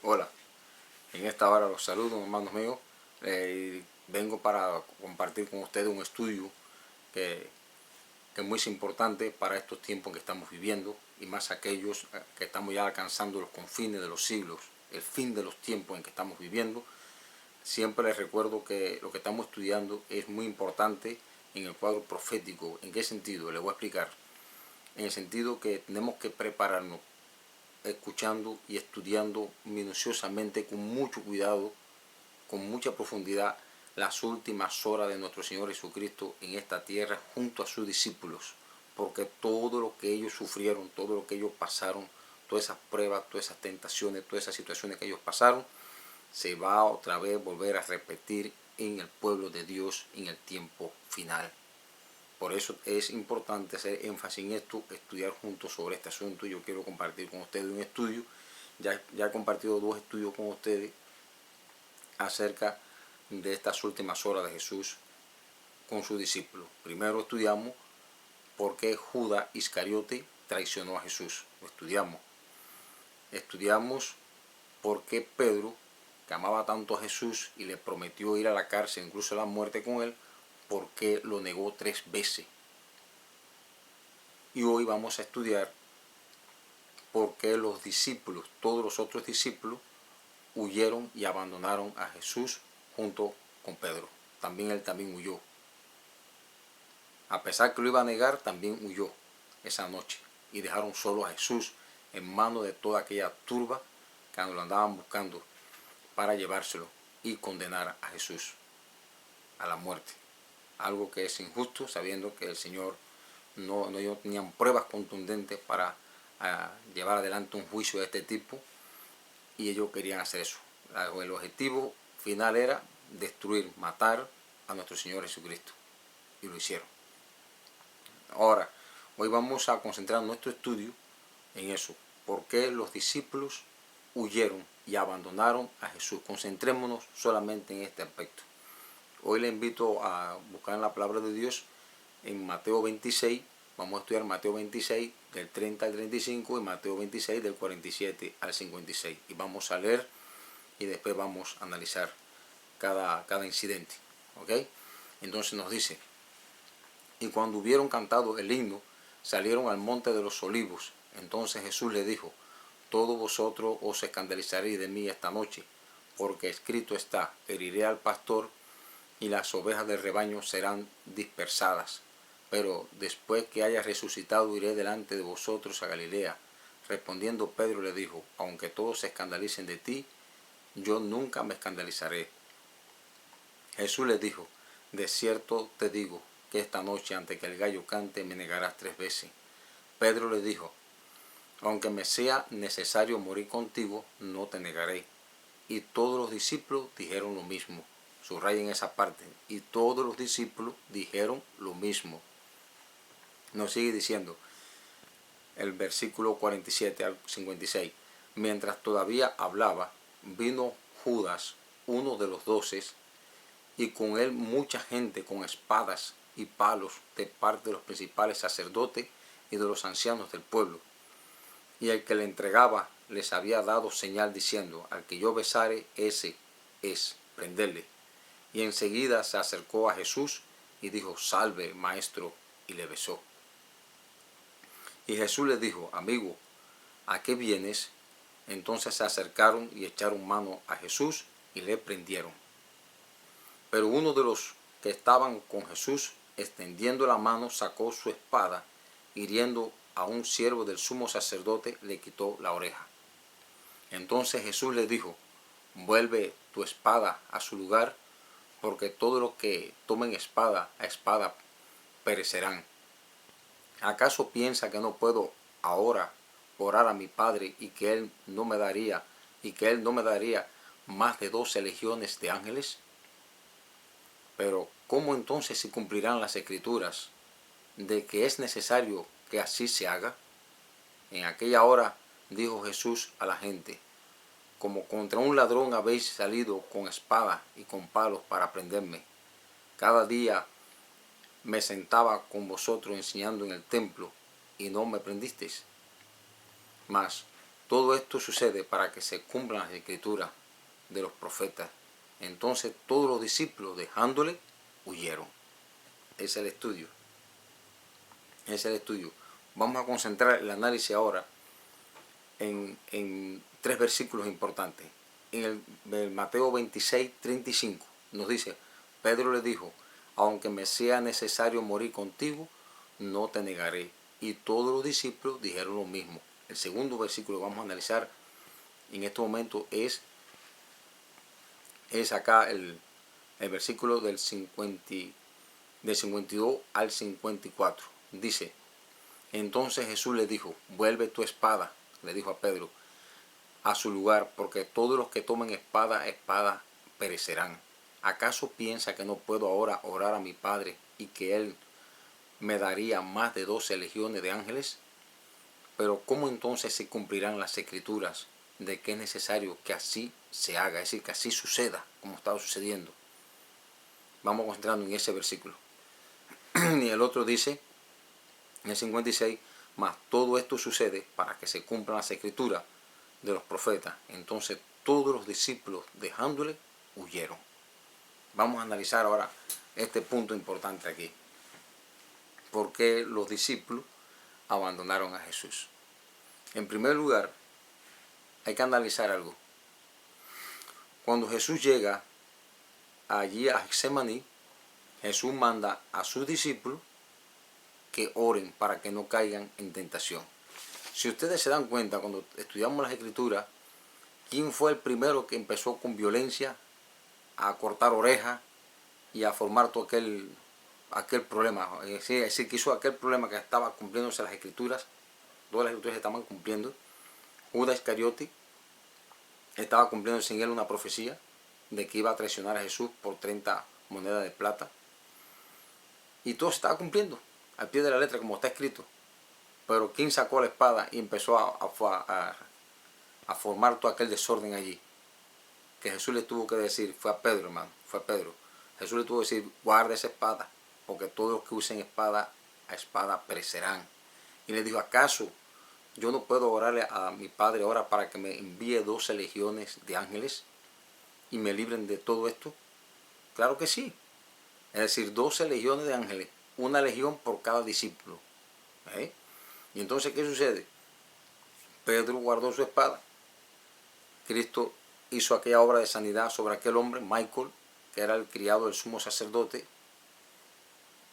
Hola, en esta hora los saludo, hermanos míos. Vengo para compartir con ustedes un estudio que es muy importante para estos tiempos que estamos viviendo, y más aquellos que estamos ya alcanzando los confines de los siglos, el fin de los tiempos en que estamos viviendo. Siempre les recuerdo que lo que estamos estudiando es muy importante en el cuadro profético. ¿En qué sentido? Les voy a explicar. En el sentido que tenemos que prepararnos escuchando y estudiando minuciosamente, con mucho cuidado, con mucha profundidad, las últimas horas de nuestro Señor Jesucristo en esta tierra junto a sus discípulos, porque todo lo que ellos sufrieron, todo lo que ellos pasaron, todas esas pruebas, todas esas tentaciones, todas esas situaciones que ellos pasaron, se va otra vez volver a repetir en el pueblo de Dios en el tiempo final. Por eso es importante hacer énfasis en esto, estudiar juntos sobre este asunto. Yo quiero compartir con ustedes un estudio. Ya he compartido 2 estudios con ustedes acerca de estas últimas horas de Jesús con sus discípulos. Primero estudiamos por qué Judas Iscariote traicionó a Jesús. Lo estudiamos. Estudiamos por qué Pedro, que amaba tanto a Jesús y le prometió ir a la cárcel, incluso a la muerte con él, por qué lo negó 3 veces. Y hoy vamos a estudiar por qué los discípulos, todos los otros discípulos, huyeron y abandonaron a Jesús junto con Pedro. Él también huyó. A pesar que lo iba a negar, también huyó esa noche. Y dejaron solo a Jesús en manos de toda aquella turba que lo andaban buscando para llevárselo y condenar a Jesús a la muerte. Algo que es injusto, sabiendo que el Señor no tenían pruebas contundentes para llevar adelante un juicio de este tipo, y ellos querían hacer eso. El objetivo final era destruir, matar a nuestro Señor Jesucristo, y lo hicieron. Ahora, hoy vamos a concentrar nuestro estudio en eso. ¿Por qué los discípulos huyeron y abandonaron a Jesús? Concentrémonos solamente en este aspecto. Hoy le invito a buscar en la palabra de Dios en Mateo 26. Vamos a estudiar Mateo 26 del 30 al 35 y Mateo 26 del 47 al 56. Y vamos a leer y después vamos a analizar cada incidente. ¿Ok? Entonces nos dice: y cuando hubieron cantado el himno, salieron al monte de los olivos. Entonces Jesús le dijo: todos vosotros os escandalizaréis de mí esta noche, porque escrito está: heriré al pastor y las ovejas del rebaño serán dispersadas. Pero después que haya resucitado iré delante de vosotros a Galilea. Respondiendo Pedro le dijo: aunque todos se escandalicen de ti, yo nunca me escandalizaré. Jesús le dijo: de cierto te digo que esta noche, antes que el gallo cante, me negarás 3 veces. Pedro le dijo: aunque me sea necesario morir contigo, no te negaré. Y todos los discípulos dijeron lo mismo. Subrayen esa parte. Y todos los discípulos dijeron lo mismo. Nos sigue diciendo el versículo 47 al 56. Mientras todavía hablaba, vino Judas, uno de los 12, y con él mucha gente con espadas y palos de parte de los principales sacerdotes y de los ancianos del pueblo. Y el que le entregaba les había dado señal diciendo: al que yo besare, ese es, prenderle. Y enseguida se acercó a Jesús y dijo: salve, maestro, y le besó. Y Jesús le dijo: amigo, ¿a qué vienes? Entonces se acercaron y echaron mano a Jesús y le prendieron. Pero uno de los que estaban con Jesús, extendiendo la mano, sacó su espada, hiriendo a un siervo del sumo sacerdote, le quitó la oreja. Entonces Jesús le dijo: vuelve tu espada a su lugar, porque todos los que tomen espada a espada perecerán. ¿Acaso piensa que no puedo ahora orar a mi Padre y que Él no me daría más de 12 legiones de ángeles? Pero ¿cómo entonces se cumplirán las Escrituras de que es necesario que así se haga? En aquella hora dijo Jesús a la gente: como contra un ladrón habéis salido con espada y con palos para prenderme. Cada día me sentaba con vosotros enseñando en el templo y no me prendisteis. Mas Todo esto sucede para que se cumplan las escrituras de los profetas. Entonces todos los discípulos, dejándole, huyeron. Ese es el estudio. Ese es el estudio. Vamos a concentrar el análisis ahora en tres versículos importantes. En el Mateo 26, 35 nos dice, Pedro le dijo, aunque me sea necesario morir contigo, no te negaré. Y todos los discípulos dijeron lo mismo. El segundo versículo que vamos a analizar en este momento es acá el versículo del 52 al 54. Dice, entonces Jesús le dijo, vuelve tu espada, le dijo a Pedro, a su lugar, porque todos los que tomen espada perecerán. ¿Acaso piensa que no puedo ahora orar a mi Padre y que Él me daría más de 12 legiones de ángeles? Pero ¿cómo entonces se cumplirán las escrituras de que es necesario que así se haga? Es decir, que así suceda como estaba sucediendo. Vamos concentrarnos en ese versículo. Y el otro dice, en el 56, mas todo esto sucede para que se cumplan las escrituras de los profetas. Entonces todos los discípulos, dejándole, huyeron. Vamos a analizar ahora este punto importante aquí. ¿Por qué los discípulos abandonaron a Jesús? En primer lugar, hay que analizar algo. Cuando Jesús llega allí a Getsemaní, Jesús manda a sus discípulos que oren para que no caigan en tentación. Si ustedes se dan cuenta, cuando estudiamos las Escrituras, ¿quién fue el primero que empezó con violencia a cortar orejas y a formar todo aquel problema? Es decir, que hizo aquel problema que estaba cumpliéndose las Escrituras, todas las Escrituras se estaban cumpliendo. Judas Iscariote estaba cumpliéndose en él una profecía de que iba a traicionar a Jesús por 30 monedas de plata. Y todo se estaba cumpliendo al pie de la letra como está escrito. Pero ¿quién sacó la espada y empezó a formar todo aquel desorden allí? Que Jesús le tuvo que decir, fue a Pedro, hermano, fue a Pedro. Jesús le tuvo que decir, guarda esa espada, porque todos los que usen espada, a espada perecerán. Y le dijo, ¿acaso yo no puedo orarle a mi Padre ahora para que me envíe 12 legiones de ángeles y me libren de todo esto? Claro que sí. Es decir, 12 legiones de ángeles, una legión por cada discípulo. Y entonces, ¿qué sucede? Pedro guardó su espada. Cristo hizo aquella obra de sanidad sobre aquel hombre, Michael, que era el criado del sumo sacerdote,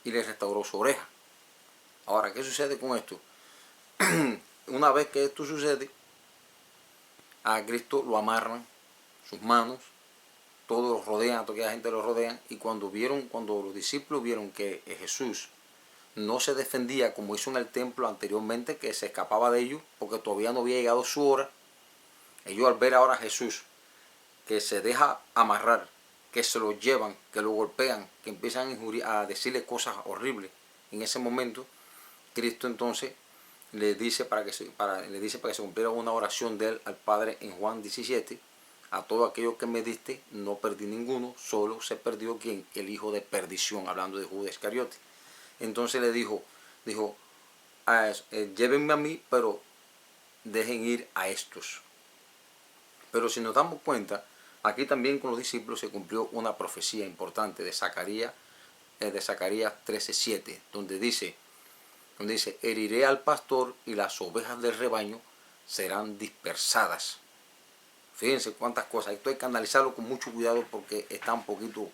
y le restauró su oreja. Ahora, ¿qué sucede con esto? Una vez que esto sucede, a Cristo lo amarran sus manos, todos los rodean, toda la gente lo rodean, y cuando los discípulos vieron que Jesús no se defendía como hizo en el templo anteriormente, que se escapaba de ellos porque todavía no había llegado su hora, ellos al ver ahora a Jesús que se deja amarrar, que se lo llevan, que lo golpean, que empiezan a decirle cosas horribles, en ese momento Cristo entonces le dice para que se cumpliera una oración de él al Padre en Juan 17, a todo aquello que me diste no perdí ninguno, solo se perdió ¿quién? El hijo de perdición, hablando de Judas Iscariote. Entonces le dijo, llévenme a mí, pero dejen ir a estos. Pero si nos damos cuenta, aquí también con los discípulos se cumplió una profecía importante de Zacarías 13:7, donde dice, heriré al pastor y las ovejas del rebaño serán dispersadas. Fíjense cuántas cosas. Esto hay que analizarlo con mucho cuidado porque está un poquito,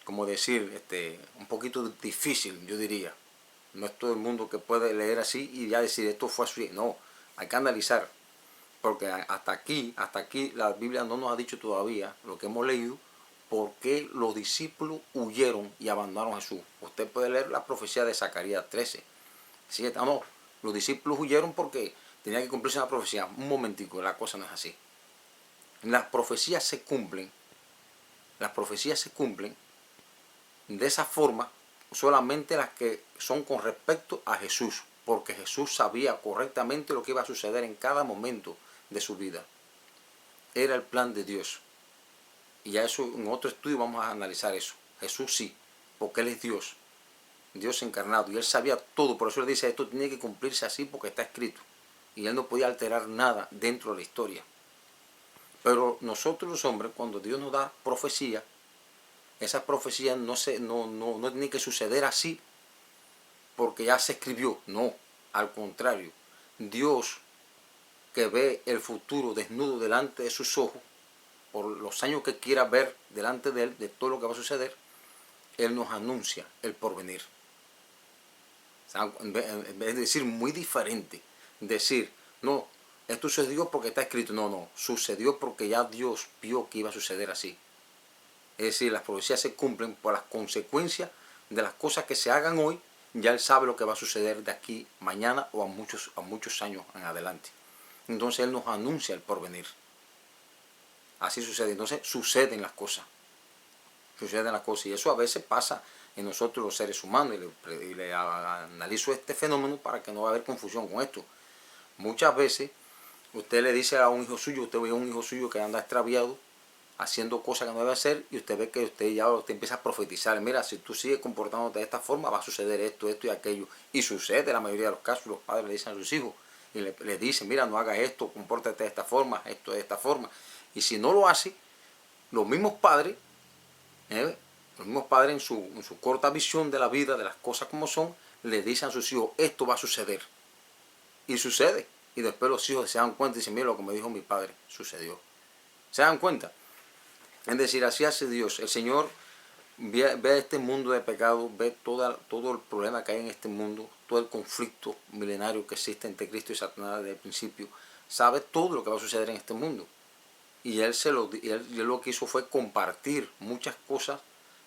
como decir, un poquito difícil, yo diría. No es todo el mundo que puede leer así y ya decir esto fue así. No, hay que analizar. Porque hasta aquí la Biblia no nos ha dicho todavía lo que hemos leído, por qué los discípulos huyeron y abandonaron a Jesús. Usted puede leer la profecía de Zacarías 13. ¿Sí? No, los discípulos huyeron porque tenía que cumplirse una profecía. Un momentico, la cosa no es así. Las profecías se cumplen de esa forma, solamente las que son con respecto a Jesús, porque Jesús sabía correctamente lo que iba a suceder en cada momento de su vida. Era el plan de Dios. Y ya eso en otro estudio vamos a analizar eso. Jesús sí, porque Él es Dios. Dios encarnado, y él sabía todo, por eso le dice, esto tiene que cumplirse así porque está escrito. Y él no podía alterar nada dentro de la historia. Pero nosotros los hombres, cuando Dios nos da profecía, esas profecías no tienen que suceder así porque ya se escribió. No, al contrario. Dios, que ve el futuro desnudo delante de sus ojos, por los años que quiera ver delante de él, de todo lo que va a suceder, él nos anuncia el porvenir. O sea, en vez de decir muy diferente, decir, no, esto sucedió porque está escrito. No, sucedió porque ya Dios vio que iba a suceder así. Es decir, las profecías se cumplen por las consecuencias de las cosas que se hagan hoy. Ya él sabe lo que va a suceder de aquí mañana o a muchos años en adelante. Entonces él nos anuncia el porvenir. Así sucede. Entonces suceden las cosas. Suceden las cosas. Y eso a veces pasa en nosotros los seres humanos. Y le analizo este fenómeno para que no va a haber confusión con esto. Muchas veces usted le dice a un hijo suyo, usted ve a un hijo suyo que anda extraviado, haciendo cosas que no debe hacer, y usted ve que usted empieza a profetizar. Mira, si tú sigues comportándote de esta forma, va a suceder esto, esto y aquello. Y sucede en la mayoría de los casos. Los padres le dicen a sus hijos, y le dicen, mira, no hagas esto, compórtate de esta forma, esto de esta forma. Y si no lo hace, los mismos padres, en su corta visión de la vida, de las cosas como son, le dicen a sus hijos, esto va a suceder. Y sucede. Y después los hijos se dan cuenta y dicen, mira lo que me dijo mi padre, sucedió. ¿Se dan cuenta? Es decir, así hace Dios. El Señor ve este mundo de pecado, ve todo el problema que hay en este mundo, todo el conflicto milenario que existe entre Cristo y Satanás desde el principio. Sabe todo lo que va a suceder en este mundo. Y él lo que hizo fue compartir muchas cosas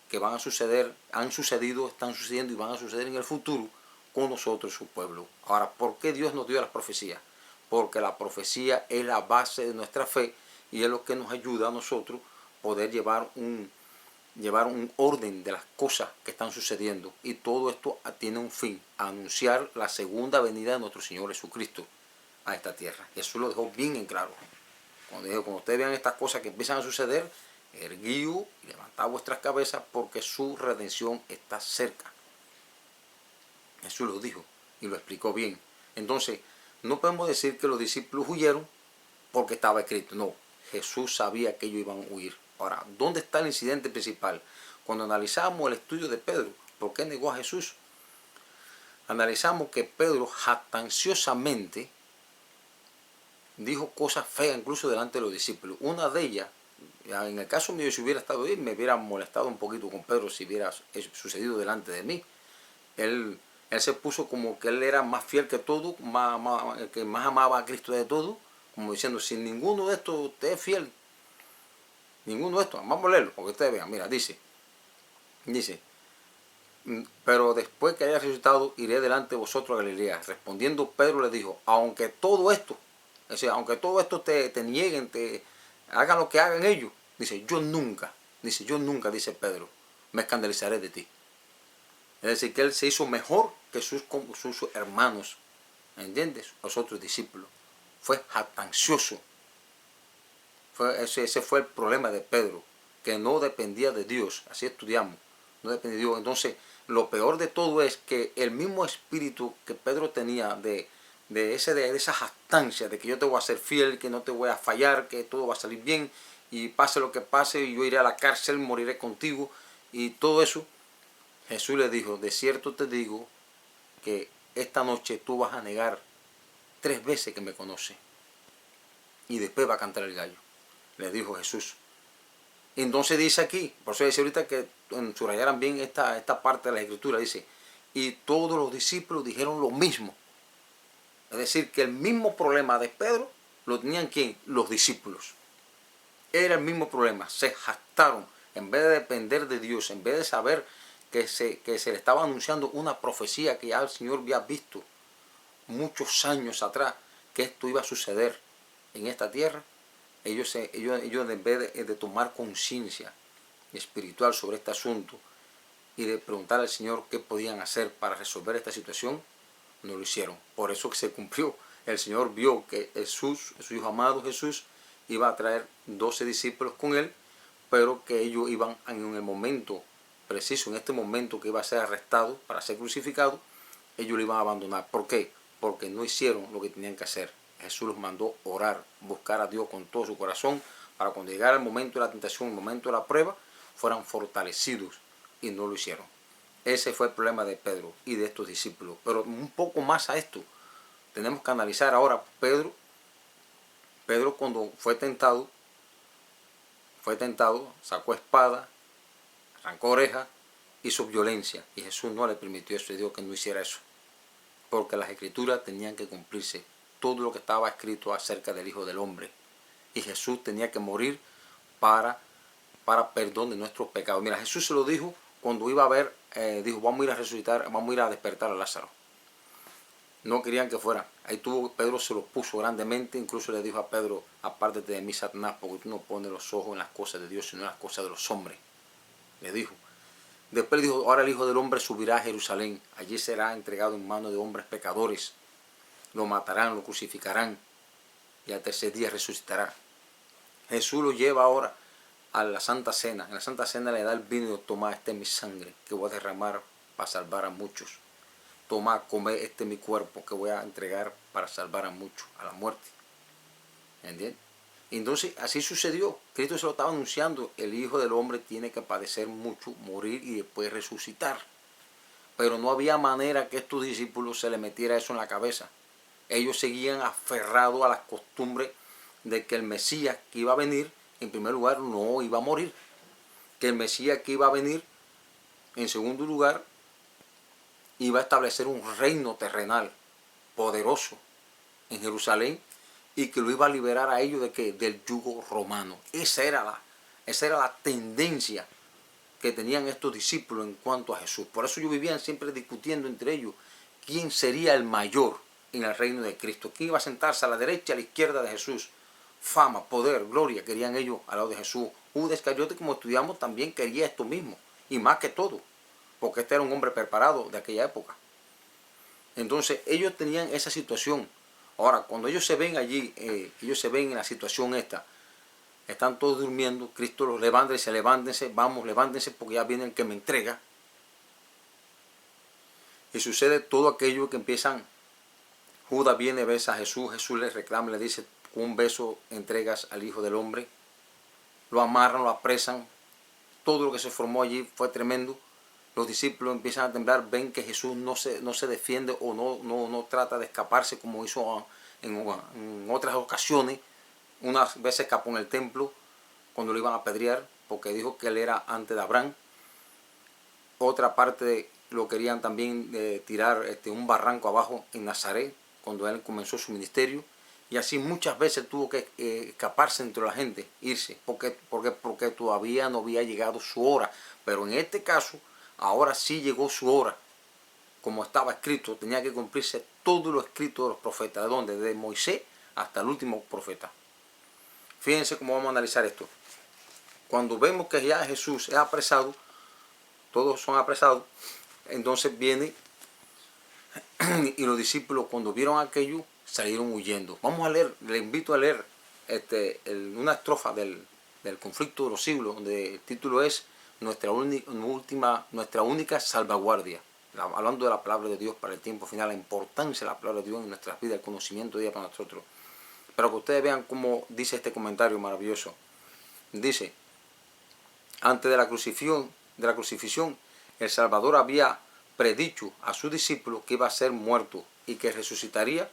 que van a suceder, han sucedido, están sucediendo y van a suceder en el futuro con nosotros, su pueblo. Ahora, ¿por qué Dios nos dio las profecías? Porque la profecía es la base de nuestra fe y es lo que nos ayuda a nosotros poder llevar un orden de las cosas que están sucediendo. Y todo esto tiene un fin, anunciar la segunda venida de nuestro Señor Jesucristo a esta tierra. Eso lo dejó bien en claro. Cuando ustedes vean estas cosas que empiezan a suceder, erguíos y levantad vuestras cabezas porque su redención está cerca. Jesús lo dijo y lo explicó bien. Entonces, no podemos decir que los discípulos huyeron porque estaba escrito. No, Jesús sabía que ellos iban a huir. Ahora, ¿dónde está el incidente principal? Cuando analizamos el estudio de Pedro, ¿por qué negó a Jesús? Analizamos que Pedro jactanciosamente dijo cosas feas incluso delante de los discípulos. Una de ellas, en el caso mío, si hubiera estado ahí, me hubiera molestado un poquito con Pedro si hubiera sucedido delante de mí. Él se puso como que él era más fiel que todo, el que más amaba a Cristo de todo, como diciendo, si ninguno de estos usted es fiel, ninguno de estos, vamos a leerlo, porque ustedes vean, mira, dice, pero después que haya resucitado, iré delante de vosotros a Galilea. Respondiendo Pedro le dijo, aunque todo esto te nieguen, hagan lo que hagan ellos, dice, yo nunca, dice Pedro, me escandalizaré de ti. Es decir, que él se hizo mejor que sus hermanos, ¿entiendes? Los otros discípulos. Fue jactancioso. Ese fue el problema de Pedro, que no dependía de Dios. Así estudiamos, no dependía de Dios. Entonces, lo peor de todo es que el mismo espíritu que Pedro tenía de esa jactancia, de que yo te voy a ser fiel, que no te voy a fallar, que todo va a salir bien, y pase lo que pase, yo iré a la cárcel, moriré contigo, y todo eso, Jesús le dijo, de cierto te digo que esta noche tú vas a negar 3 veces que me conoces. Y después va a cantar el gallo. Le dijo Jesús. Entonces dice aquí, por eso dice ahorita que subrayaran bien esta parte de la Escritura, dice, y todos los discípulos dijeron lo mismo. Es decir, que el mismo problema de Pedro lo tenían ¿quién? Los discípulos. Era el mismo problema. Se jactaron. En vez de depender de Dios, en vez de saber que se le estaba anunciando una profecía que ya el Señor había visto muchos años atrás, que esto iba a suceder en esta tierra, ellos en vez de tomar conciencia espiritual sobre este asunto y de preguntar al Señor qué podían hacer para resolver esta situación, no lo hicieron. Por eso que se cumplió. El Señor vio que Jesús, su Hijo amado Jesús, iba a traer 12 discípulos con él, pero que ellos iban en el momento preciso, en este momento que iba a ser arrestado para ser crucificado, ellos lo iban a abandonar. ¿Por qué? Porque no hicieron lo que tenían que hacer. Jesús los mandó orar, buscar a Dios con todo su corazón, para cuando llegara el momento de la tentación, el momento de la prueba, fueran fortalecidos, y no lo hicieron. Ese fue el problema de Pedro y de estos discípulos. Pero un poco más a esto, tenemos que analizar ahora Pedro cuando fue tentado, sacó espada, arrancó orejas, hizo violencia, y Jesús no le permitió eso, y dijo que no hiciera eso, porque las escrituras tenían que cumplirse, todo lo que estaba escrito acerca del Hijo del Hombre, y Jesús tenía que morir para perdón de nuestros pecados. Mira, Jesús se lo dijo cuando iba a ver, dijo, vamos a ir a resucitar, vamos a ir a despertar a Lázaro. No querían que fuera. Ahí Pedro se lo puso grandemente, incluso le dijo a Pedro, apártate de mí, Satanás, porque tú no pones los ojos en las cosas de Dios, sino en las cosas de los hombres. Le dijo. Después dijo, ahora el Hijo del Hombre subirá a Jerusalén, allí será entregado en manos de hombres pecadores, lo matarán, lo crucificarán, y al tercer día resucitará. Jesús lo lleva ahora a la Santa Cena. En la Santa Cena le da el vino y dice, toma, esta es mi sangre, que voy a derramar para salvar a muchos. Toma, come, este es mi cuerpo, que voy a entregar para salvar a muchos, a la muerte. ¿Entiendes? Entonces, así sucedió. Cristo se lo estaba anunciando. El Hijo del Hombre tiene que padecer mucho, morir y después resucitar. Pero no había manera que estos discípulos se les metiera eso en la cabeza. Ellos seguían aferrados a las costumbres de que el Mesías que iba a venir, en primer lugar, no iba a morir. Que el Mesías que iba a venir, en segundo lugar, iba a establecer un reino terrenal poderoso en Jerusalén, y que lo iba a liberar a ellos de que del yugo romano. Esa era la tendencia que tenían estos discípulos en cuanto a Jesús. Por eso ellos vivían siempre discutiendo entre ellos quién sería el mayor en el reino de Cristo, quién iba a sentarse a la derecha y a la izquierda de Jesús. Fama, poder, gloria querían ellos al lado de Jesús. Judas Iscariote, como estudiamos, también quería esto mismo, y más que todo, porque este era un hombre preparado de aquella época. Entonces ellos tenían esa situación. Ahora, cuando ellos se ven allí, ellos se ven en la situación esta, están todos durmiendo, Cristo los levanta y dice, levántense, vamos, levántense, porque ya viene el que me entrega. Y sucede todo aquello que empiezan, Judas viene, besa a Jesús, Jesús le reclama, le dice, con un beso entregas al Hijo del Hombre, lo amarran, lo apresan, todo lo que se formó allí fue tremendo. Los discípulos empiezan a temblar, ven que Jesús no se defiende o no trata de escaparse como hizo en otras ocasiones. Unas veces escapó en el templo cuando lo iban a apedrear, porque dijo que él era antes de Abraham. Otra parte lo querían también tirar un barranco abajo en Nazaret, cuando él comenzó su ministerio. Y así muchas veces tuvo que escaparse entre la gente, irse, porque todavía no había llegado su hora. Pero en este caso, ahora sí llegó su hora. Como estaba escrito, tenía que cumplirse todo lo escrito de los profetas. ¿De dónde? Desde Moisés hasta el último profeta. Fíjense cómo vamos a analizar esto. Cuando vemos que ya Jesús es apresado, todos son apresados, entonces viene y los discípulos, cuando vieron aquello, salieron huyendo. Vamos a leer, le invito a leer una estrofa del conflicto de los siglos, donde el título es nuestra única salvaguardia. Hablando de la palabra de Dios para el tiempo final, la importancia de la palabra de Dios en nuestras vidas, el conocimiento de ella para nosotros. Pero que ustedes vean cómo dice este comentario maravilloso. Dice, antes de la crucifixión, el Salvador había predicho a sus discípulos que iba a ser muerto y que resucitaría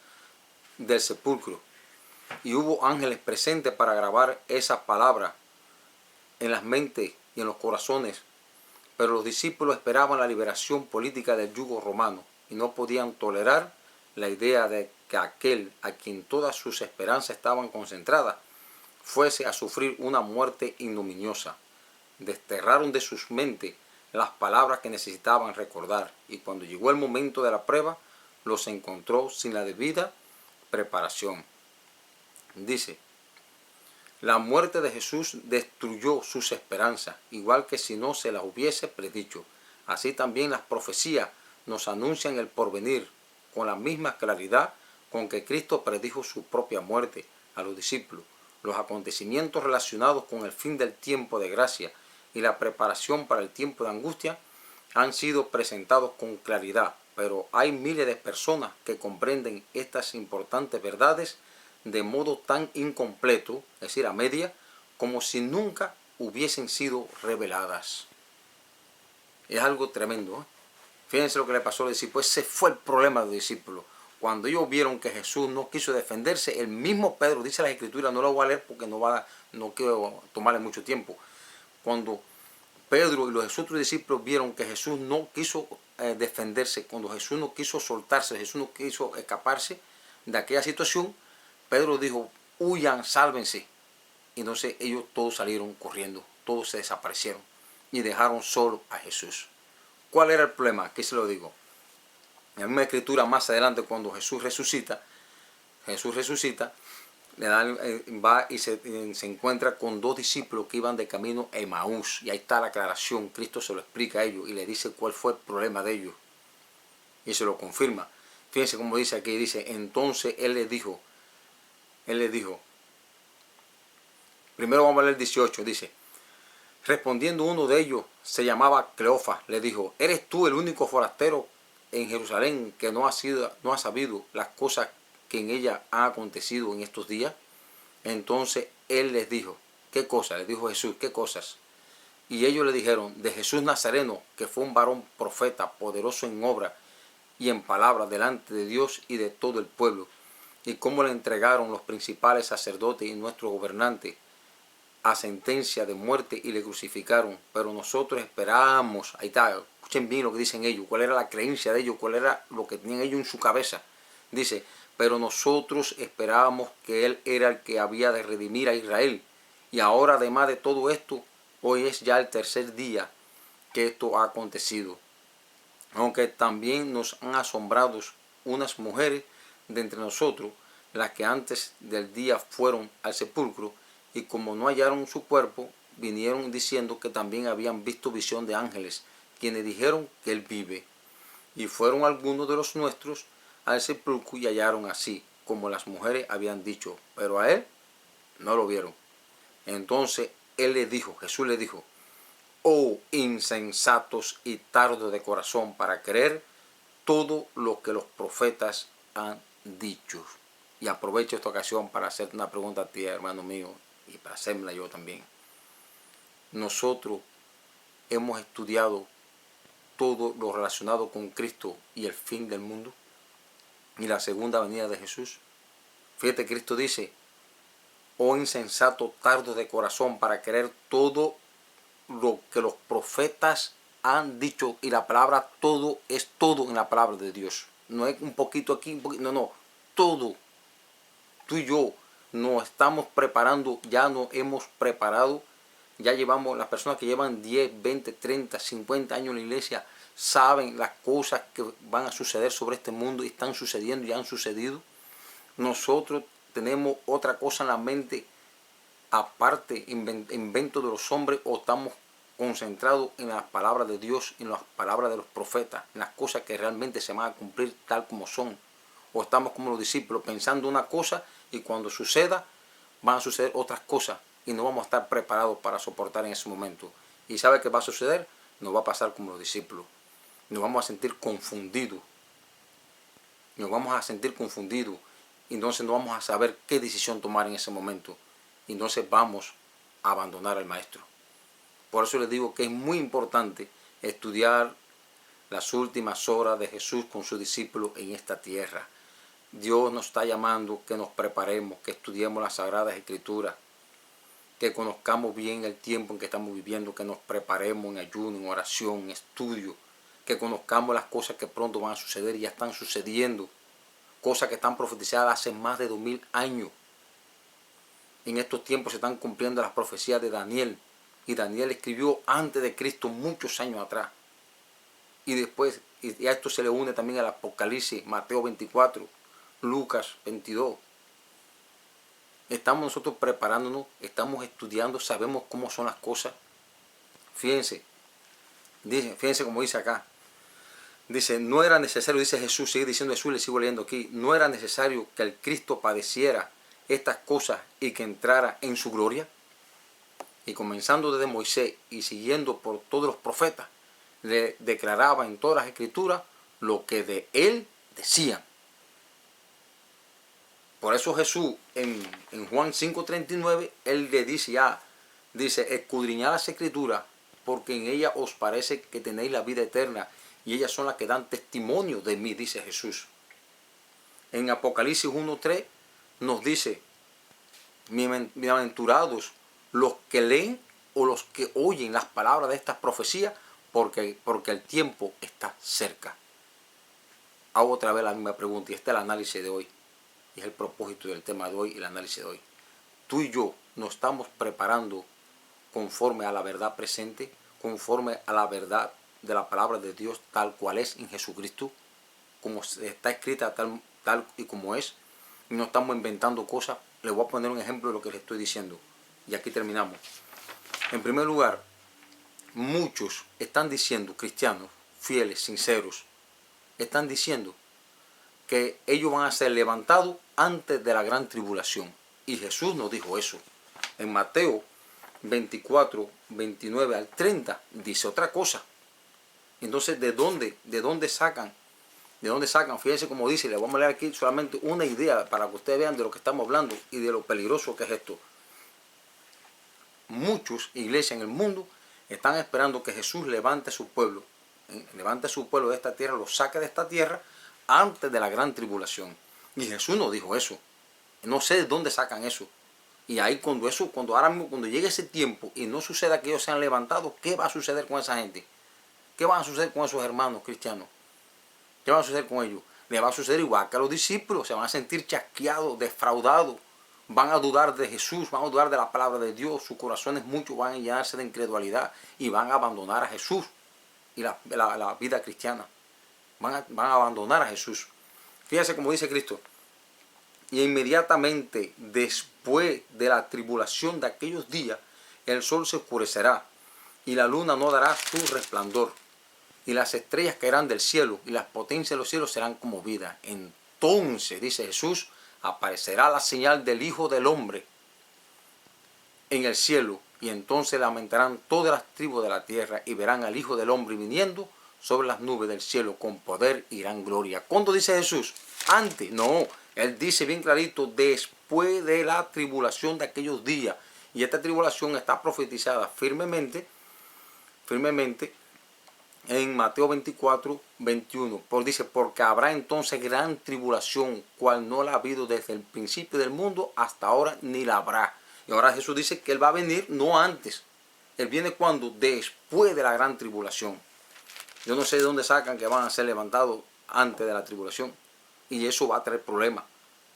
del sepulcro. Y hubo ángeles presentes para grabar esas palabras en las mentes y en los corazones. Pero los discípulos esperaban la liberación política del yugo romano y no podían tolerar la idea de que aquel a quien todas sus esperanzas estaban concentradas fuese a sufrir una muerte ignominiosa. Desterraron de sus mentes las palabras que necesitaban recordar, y cuando llegó el momento de la prueba, los encontró sin la debida preparación. Dice, la muerte de Jesús destruyó sus esperanzas, igual que si no se las hubiese predicho. Así también las profecías nos anuncian el porvenir, con la misma claridad con que Cristo predijo su propia muerte a los discípulos. Los acontecimientos relacionados con el fin del tiempo de gracia y la preparación para el tiempo de angustia han sido presentados con claridad, pero hay miles de personas que comprenden estas importantes verdades de modo tan incompleto, es decir, a media, como si nunca hubiesen sido reveladas. Es algo tremendo, ¿eh? Fíjense lo que le pasó a los discípulos. Ese fue el problema de los discípulos. Cuando ellos vieron que Jesús no quiso defenderse, el mismo Pedro, dice la Escritura, no lo voy a leer porque no quiero tomarle mucho tiempo. Cuando Pedro y los otros discípulos vieron que Jesús no quiso defenderse, cuando Jesús no quiso soltarse, Jesús no quiso escaparse de aquella situación, Pedro dijo, huyan, sálvense. Y entonces ellos todos salieron corriendo, todos se desaparecieron y dejaron solo a Jesús. ¿Cuál era el problema? Aquí se lo digo. En la misma escritura más adelante, cuando Jesús resucita, va y se encuentra con dos discípulos que iban de camino a Emaús. Y ahí está la aclaración. Cristo se lo explica a ellos y le dice cuál fue el problema de ellos. Y se lo confirma. Fíjense cómo dice aquí, dice, entonces Él les dijo, primero vamos a leer el 18, dice, respondiendo uno de ellos, se llamaba Cleofas, le dijo, ¿eres tú el único forastero en Jerusalén que no ha sabido las cosas que en ella han acontecido en estos días? Entonces él les dijo, ¿qué cosas? Les dijo Jesús, ¿qué cosas? Y ellos le dijeron, de Jesús Nazareno, que fue un varón profeta, poderoso en obra y en palabra delante de Dios y de todo el pueblo, y cómo le entregaron los principales sacerdotes y nuestros gobernantes a sentencia de muerte y le crucificaron, pero nosotros esperábamos, ahí está, escuchen bien lo que dicen ellos, cuál era la creencia de ellos, cuál era lo que tenían ellos en su cabeza. Dice, pero nosotros esperábamos que Él era el que había de redimir a Israel, y ahora además de todo esto, hoy es ya el tercer día que esto ha acontecido. Aunque también nos han asombrado unas mujeres de entre nosotros, las que antes del día fueron al sepulcro, y como no hallaron su cuerpo, vinieron diciendo que también habían visto visión de ángeles, quienes dijeron que Él vive. Y fueron algunos de los nuestros al sepulcro y hallaron así, como las mujeres habían dicho, pero a Él no lo vieron. Entonces Jesús le dijo, oh insensatos y tardos de corazón para creer todo lo que los profetas han dicho. Y aprovecho esta ocasión para hacerte una pregunta a ti, hermano mío, y para hacérmela yo también. Nosotros hemos estudiado todo lo relacionado con Cristo y el fin del mundo y la segunda venida de Jesús. Fíjate, Cristo dice, oh insensato, tardo de corazón para creer todo lo que los profetas han dicho. Y la palabra todo es todo en la palabra de Dios. No es un poquito aquí, un poquito, no, todo. Tú y yo nos estamos preparando, ya nos hemos preparado, ya llevamos, las personas que llevan 10, 20, 30, 50 años en la iglesia, saben las cosas que van a suceder sobre este mundo y están sucediendo y han sucedido. Nosotros tenemos otra cosa en la mente, aparte, invento de los hombres, o estamos concentrados en las palabras de Dios, en las palabras de los profetas, en las cosas que realmente se van a cumplir tal como son. O estamos como los discípulos pensando una cosa y cuando suceda van a suceder otras cosas y no vamos a estar preparados para soportar en ese momento. ¿Y sabe qué va a suceder? Nos va a pasar como los discípulos. Nos vamos a sentir confundidos. Y entonces no vamos a saber qué decisión tomar en ese momento. Y entonces vamos a abandonar al Maestro. Por eso les digo que es muy importante estudiar las últimas horas de Jesús con sus discípulos en esta tierra. Dios nos está llamando que nos preparemos, que estudiemos las Sagradas Escrituras, que conozcamos bien el tiempo en que estamos viviendo, que nos preparemos en ayuno, en oración, en estudio, que conozcamos las cosas que pronto van a suceder y ya están sucediendo, cosas que están profetizadas hace más de 2000 años. En estos tiempos se están cumpliendo las profecías de Daniel, y Daniel escribió antes de Cristo muchos años atrás. Y después, y a esto se le une también al Apocalipsis, Mateo 24, Lucas 22. Estamos nosotros preparándonos, estamos estudiando, sabemos cómo son las cosas. Fíjense como dice acá. Dice, no era necesario, dice Jesús, sigue diciendo Jesús, le sigo leyendo aquí, no era necesario que el Cristo padeciera estas cosas y que entrara en su gloria. y comenzando desde Moisés y siguiendo por todos los profetas, le declaraba en todas las escrituras lo que de él decían. Por eso Jesús en Juan 5:39, él le dice dice, escudriñad las escrituras, porque en ellas os parece que tenéis la vida eterna, y ellas son las que dan testimonio de mí, dice Jesús. En Apocalipsis 1:3 nos dice, bienaventurados los que leen o los que oyen las palabras de estas profecías, porque el tiempo está cerca. Hago otra vez la misma pregunta, y este es el análisis de hoy, y es el propósito del tema de hoy y el análisis de hoy. Tú y yo nos estamos preparando conforme a la verdad presente, conforme a la verdad de la palabra de Dios tal cual es en Jesucristo, como está escrita tal y como es, y no estamos inventando cosas. Les voy a poner un ejemplo de lo que les estoy diciendo, y aquí terminamos. En primer lugar, muchos están diciendo, cristianos fieles, sinceros, están diciendo que ellos van a ser levantados antes de la gran tribulación. Y Jesús nos dijo eso. En Mateo 24, 29 al 30 dice otra cosa. Entonces, ¿de dónde sacan? ¿De dónde sacan? Fíjense como dice, les vamos a leer aquí solamente una idea para que ustedes vean de lo que estamos hablando y de lo peligroso que es esto. Muchos iglesias en el mundo están esperando que Jesús levante a su pueblo, levante a su pueblo de esta tierra, lo saque de esta tierra antes de la gran tribulación. Y Jesús nos dijo eso. No sé de dónde sacan eso. Y ahí cuando llegue ese tiempo y no suceda que ellos sean levantados, ¿qué va a suceder con esa gente? ¿Qué va a suceder con esos hermanos cristianos? ¿Qué va a suceder con ellos? Les va a suceder igual que a los discípulos, se van a sentir chasqueados, defraudados, van a dudar de Jesús, van a dudar de la palabra de Dios, sus corazones muchos van a llenarse de incredulidad y van a abandonar a Jesús y la vida cristiana. Van a abandonar a Jesús. Fíjense como dice Cristo. Y inmediatamente después de la tribulación de aquellos días, el sol se oscurecerá y la luna no dará su resplandor, y las estrellas caerán del cielo, y las potencias de los cielos serán conmovidas. Entonces, dice Jesús, aparecerá la señal del Hijo del Hombre en el cielo, y entonces lamentarán todas las tribus de la tierra, y verán al Hijo del Hombre viniendo sobre las nubes del cielo con poder y gran gloria. ¿Cuándo dice Jesús? Antes, no. Él dice bien clarito, después de la tribulación de aquellos días. Y esta tribulación está profetizada firmemente en Mateo 24, 21. Dice, porque habrá entonces gran tribulación, cual no la ha habido desde el principio del mundo hasta ahora, ni la habrá. Y ahora Jesús dice que Él va a venir no antes. Él viene cuando, después de la gran tribulación. Yo no sé de dónde sacan que van a ser levantados antes de la tribulación. Y eso va a traer problemas.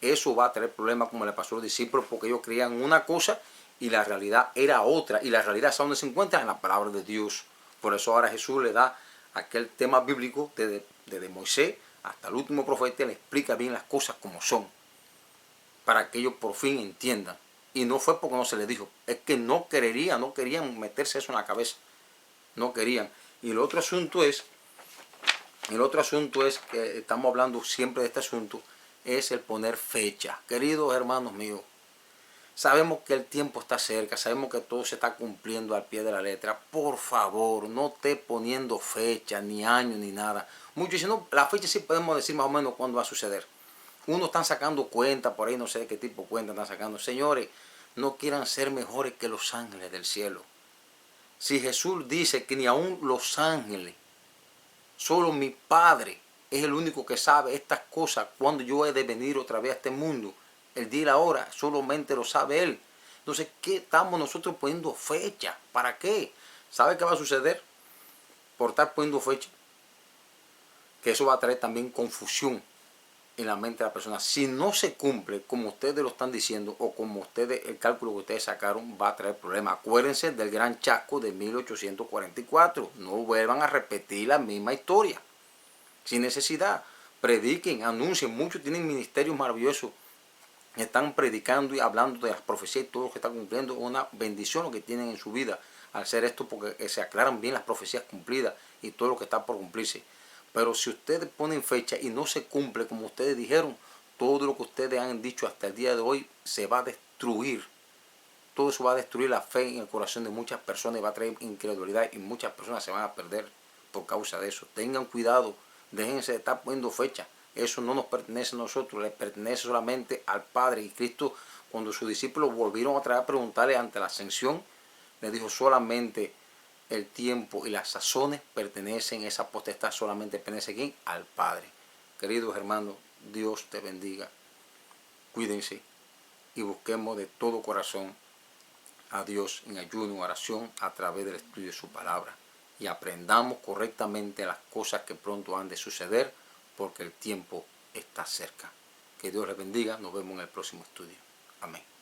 Eso va a traer problemas como le pasó a los discípulos, porque ellos creían una cosa y la realidad era otra. Y la realidad es donde se encuentra en la palabra de Dios. Por eso ahora Jesús le da aquel tema bíblico desde Moisés hasta el último profeta, le explica bien las cosas como son, para que ellos por fin entiendan. Y no fue porque no se les dijo, es que no querían meterse eso en la cabeza. No querían. Y el otro asunto es que estamos hablando siempre de este asunto, es el poner fecha. Queridos hermanos míos, sabemos que el tiempo está cerca, sabemos que todo se está cumpliendo al pie de la letra. Por favor, no esté poniendo fecha, ni año, ni nada. Muchos dicen, no, la fecha sí podemos decir más o menos cuándo va a suceder. Unos están sacando cuenta por ahí, no sé de qué tipo de cuenta están sacando. Señores, no quieran ser mejores que los ángeles del cielo. Si Jesús dice que ni aún los ángeles, solo mi Padre es el único que sabe estas cosas, cuando yo he de venir otra vez a este mundo, el día y la hora, solamente lo sabe Él. Entonces, ¿qué estamos nosotros poniendo fecha? ¿Para qué? ¿Sabe qué va a suceder por estar poniendo fecha? Que eso va a traer también confusión en la mente de la persona. Si no se cumple como ustedes lo están diciendo o como el cálculo que ustedes sacaron, va a traer problemas. Acuérdense del gran chasco de 1844. No vuelvan a repetir la misma historia. Sin necesidad. Prediquen, anuncien. Muchos tienen ministerios maravillosos. Están predicando y hablando de las profecías y todo lo que está cumpliendo. Una bendición lo que tienen en su vida al hacer esto, porque se aclaran bien las profecías cumplidas y todo lo que está por cumplirse. Pero si ustedes ponen fecha y no se cumple como ustedes dijeron, todo lo que ustedes han dicho hasta el día de hoy se va a destruir. todo eso va a destruir la fe en el corazón de muchas personas y va a traer incredulidad y muchas personas se van a perder por causa de eso. Tengan cuidado, déjense de estar poniendo fecha. Eso no nos pertenece a nosotros, le pertenece solamente al Padre. Y Cristo, cuando sus discípulos volvieron otra vez a preguntarle ante la ascensión, le dijo solamente el tiempo y las sazones pertenecen, esa potestad solamente pertenece a ¿quién? Al Padre. Queridos hermanos, Dios te bendiga. Cuídense y busquemos de todo corazón a Dios en ayuno, en oración, a través del estudio de su palabra. Y aprendamos correctamente las cosas que pronto han de suceder, porque el tiempo está cerca. Que Dios les bendiga. Nos vemos en el próximo estudio. Amén.